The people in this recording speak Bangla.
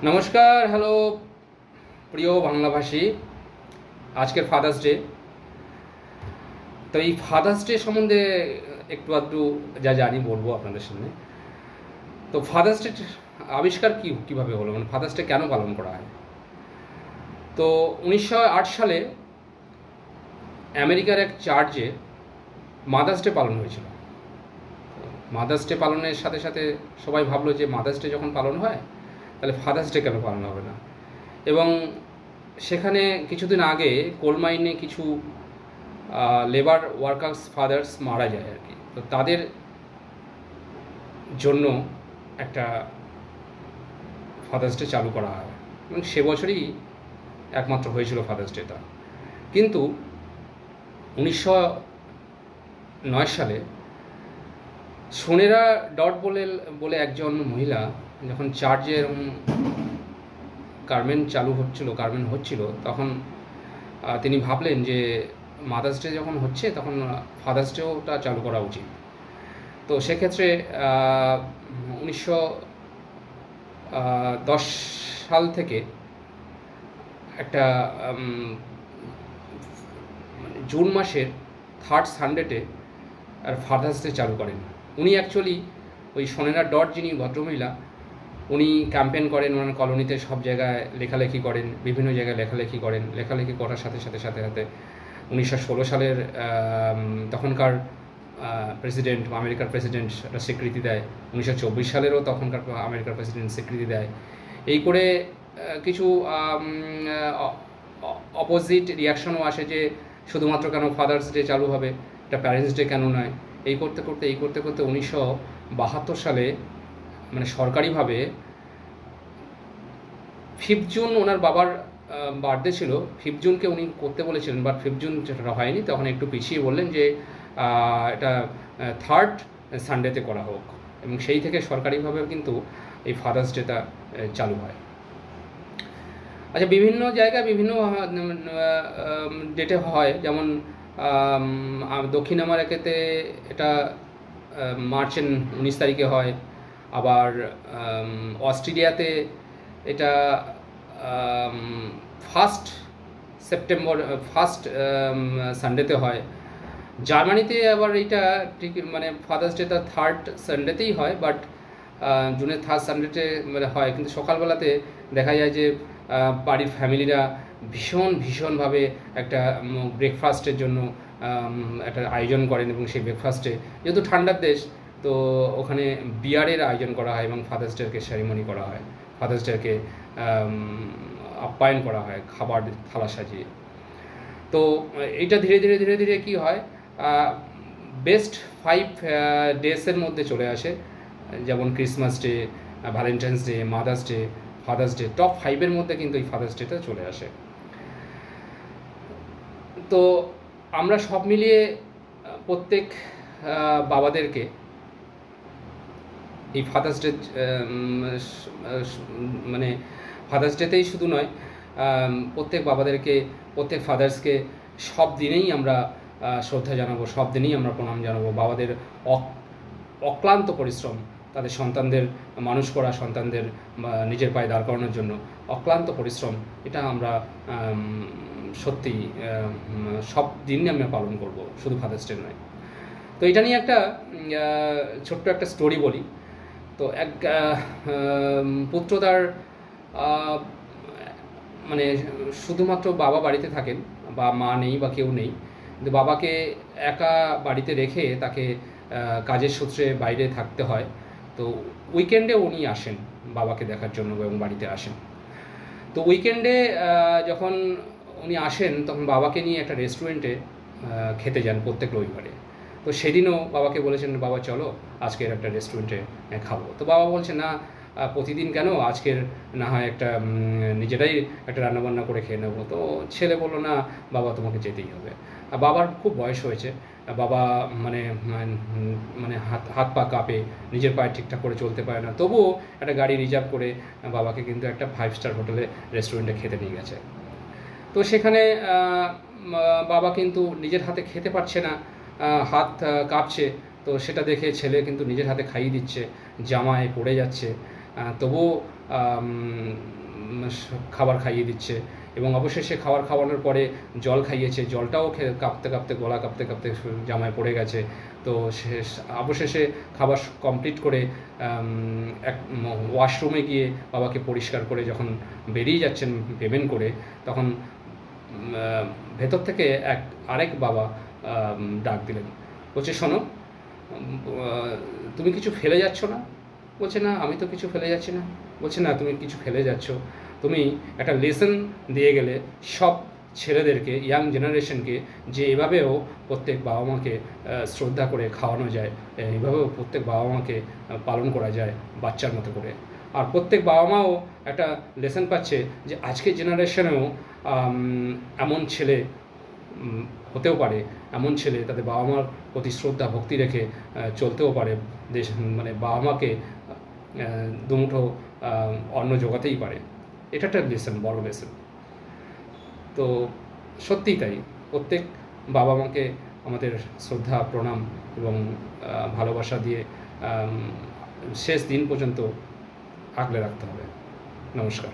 নমস্কার, হ্যালো প্রিয় বাংলাভাষী। আজকের ফাদার্স ডে। তো এই ফাদার্স ডে সম্বন্ধে একটু আধটু যা জানি বলবো আপনাদের সামনে। তো ফাদার্স ডে আবিষ্কার কীভাবে হলো, মানে ফাদার্স ডে কেন পালন করা হয়? তো 1908 সালে আমেরিকার এক চার্চে মাদার্স ডে পালন হয়েছিল। মাদার্স ডে পালনের সাথে সাথে সবাই ভাবলো যে মাদার্স ডে যখন পালন হয় তাহলে ফাদার্স ডে কেন পালন হবে না। এবং সেখানে কিছুদিন আগে কোল মাইনে কিছু লেবার ওয়ার্কার্স ফাদার্স মারা যায় আর কি। তো তাদের জন্য একটা ফাদার্স ডে চালু করা হয় এবং সে বছরই একমাত্র হয়েছিল ফাদার্স ডেটা। কিন্তু 1909 সালে সোনেরা ডট বলে একজন মহিলা যখন চার্চে কার্মেন হচ্ছিল তখন তিনি ভাবলেন যে মাদার্স ডে যখন হচ্ছে তখন ফাদার্স ডেওটা চালু করা উচিত। তো সেক্ষেত্রে 1910 সাল থেকে একটা জুন মাসের 3rd সানডেতে আর ফাদার্স ডে চালু করেন উনি। অ্যাকচুয়ালি ওই সোনেরা ডট যিনি ভদ্রমহিলা, উনি ক্যাম্পেন করেন, ওনার কলোনিতে সব জায়গায় লেখালেখি করেন, বিভিন্ন জায়গায় লেখালেখি করার সাথে সাথে 1916 সালের তখনকার প্রেসিডেন্ট, আমেরিকার প্রেসিডেন্ট একটা স্বীকৃতি দেয়। 1924 সালেরও তখনকার আমেরিকার প্রেসিডেন্ট স্বীকৃতি দেয়। এই করে কিছু অপোজিট রিয়াকশনও আসে যে শুধুমাত্র কেন ফাদার্স ডে চালু হবে, এটা প্যারেন্টস ডে কেন নয়। এই করতে করতে 1972 সালে মানে সরকারিভাবে 5 জুন ওনার বাবার বার্থডে ছিল, 5 জুনকে উনি করতে বলেছিলেন, বাট 5 জুন যেটা হয়নি, তখন একটু পিছিয়ে বললেন যে এটা 3rd সানডেতে করা হোক। এবং সেই থেকে সরকারিভাবে কিন্তু এই ফাদার্স ডেটা চালু হয়। আচ্ছা, বিভিন্ন জায়গায় বিভিন্ন ডেটে হয়, যেমন দক্ষিণ আমেরিকাতে এটা মার্চের 19 তারিখে হয়, আবার অস্ট্রেলিয়াতে এটা 1 সেপ্টেম্বর সানডেতে হয়। জার্মানিতে আবার এটা ঠিক মানে ফাদার্স ডে তার 3rd সানডেতেই হয়, বাট জুনের 3rd সানডেতে মানে হয়। কিন্তু সকালবেলাতে দেখা যায় যে বাড়ির ফ্যামিলিরা ভীষণভাবে একটা ব্রেকফাস্টের জন্য একটা আয়োজন করেন এবং সেই ব্রেকফাস্টে, যেহেতু ঠান্ডার দেশ, তো ওখানে বিয়ারের আয়োজন করা হয় এবং ফাদার্স ডেকে সেরিমনি করা হয়, ফাদার্স ডেকে আপ্যায়ন করা হয় খাবার থালা সাজিয়ে। তো এইটা ধীরে ধীরে কি হয়, বেস্ট 5 ডেসের মধ্যে চলে আসে, যেমন Christmas day, Valentine's day, Mother's day, Father's day. Top 5-এর মধ্যে কিন্তু এই ফাদার্স ডেটা চলে আসে। তো আমরা সব মিলিয়ে প্রত্যেক বাবাদেরকে এই ফাদার্স ডে মানে ফাদার্স ডেতেই শুধু নয়, প্রত্যেক বাবাদেরকে, প্রত্যেক ফাদার্সকে সব দিনেই আমরা শ্রদ্ধা জানাবো, সব দিনেই আমরা প্রণাম জানাবো। বাবাদের অক্লান্ত পরিশ্রম, তাদের সন্তানদের মানুষ করা, সন্তানদের নিজের পায়ে দাঁড় করানোর জন্য অক্লান্ত পরিশ্রম, এটা আমরা সত্যি সব দিনই আমরা পালন করব, শুধু ফাদার্স ডে নয়। তো এটা নিয়ে একটা ছোট্ট একটা স্টোরি বলি। তো এক পুত্র তার মানে শুধুমাত্র বাবা বাড়িতে থাকেন, বা মা নেই বা কেউ নেই, কিন্তু বাবাকে একা বাড়িতে রেখে তাকে কাজের সূত্রে বাইরে থাকতে হয়। তো উইকেন্ডে উনি আসেন বাবাকে দেখার জন্য এবং বাড়িতে আসেন। তো উইকেন্ডে যখন উনি আসেন তখন বাবাকে নিয়ে একটা রেস্টুরেন্টে খেতে যান প্রত্যেক রবিবারে। তো সেদিনও বাবাকে বলেছেন, বাবা চলো আজকের একটা রেস্টুরেন্টে খাবো। তো বাবা বলছে, না প্রতিদিন কেন, আজকের না হয় একটা নিজেরাই একটা রান্নাবান্না করে খেয়ে নেবো। তো ছেলে বললো, না বাবা তোমাকে যেতেই হবে। আর বাবার খুব বয়স হয়েছে, বাবা মানে মানে হাত পা কাঁপে, নিজের পায়ে ঠিকঠাক করে চলতে পারে না, তবুও একটা গাড়ি রিজার্ভ করে বাবাকে কিন্তু একটা 5 স্টার হোটেলে রেস্টুরেন্টে খেতে নিয়ে গেছে। তো সেখানে বাবা কিন্তু নিজের হাতে খেতে পারছে না, হাত কাঁপছে। তো সেটা দেখে ছেলে কিন্তু নিজের হাতে খাইয়ে দিচ্ছে, জামায় পড়ে যাচ্ছে। তবুও খাবার খাইয়ে দিচ্ছে, এবং অবশেষে খাবার খাওয়ানোর পরে জল খাইয়েছে, জলটাও কাঁপতে কাঁপতে, গলা কাঁপতে কাঁপতে জামায় পড়ে গেছে। তো অবশেষে খাবার কমপ্লিট করে এক ওয়াশরুমে গিয়ে বাবাকে পরিষ্কার করে যখন বেরিয়ে যাচ্ছেন পেমেন্ট করে, তখন ভেতর থেকে আরেক বাবা ডাক দিলেন, বলছে, শোনো, তুমি কিছু ফেলে যাচ্ছ না? বলছে, না, আমি তো কিছু ফেলে যাচ্ছি না। বলছে, না, তুমি কিছু ফেলে যাচ্ছ। তুমি একটা লেসন দিয়ে গেলে সব ছেলেদেরকে, ইয়াং জেনারেশনকে, যে এভাবেও প্রত্যেক বাবা মাকে শ্রদ্ধা করে খাওয়ানো যায়, এইভাবেও প্রত্যেক বাবা মাকে পালন করা যায় বাচ্চার মতো করে। আর প্রত্যেক বাবা মাও একটা লেসন পাচ্ছে যে আজকের জেনারেশনেও এমন ছেলে হতেও পারে, এমন ছেলে তাদের বাবা মার প্রতি শ্রদ্ধা ভক্তি রেখে চলতেও পারে, দেশ মানে বাবা মাকে দুমুঠো অন্ন জোগাতেই পারে। এটা একটা লেসন, বড় লেসন। তো সত্যিই তাই, প্রত্যেক বাবা মাকে আমাদের শ্রদ্ধা, প্রণাম এবং ভালোবাসা দিয়ে শেষ দিন পর্যন্ত আগলে রাখতে হবে। নমস্কার।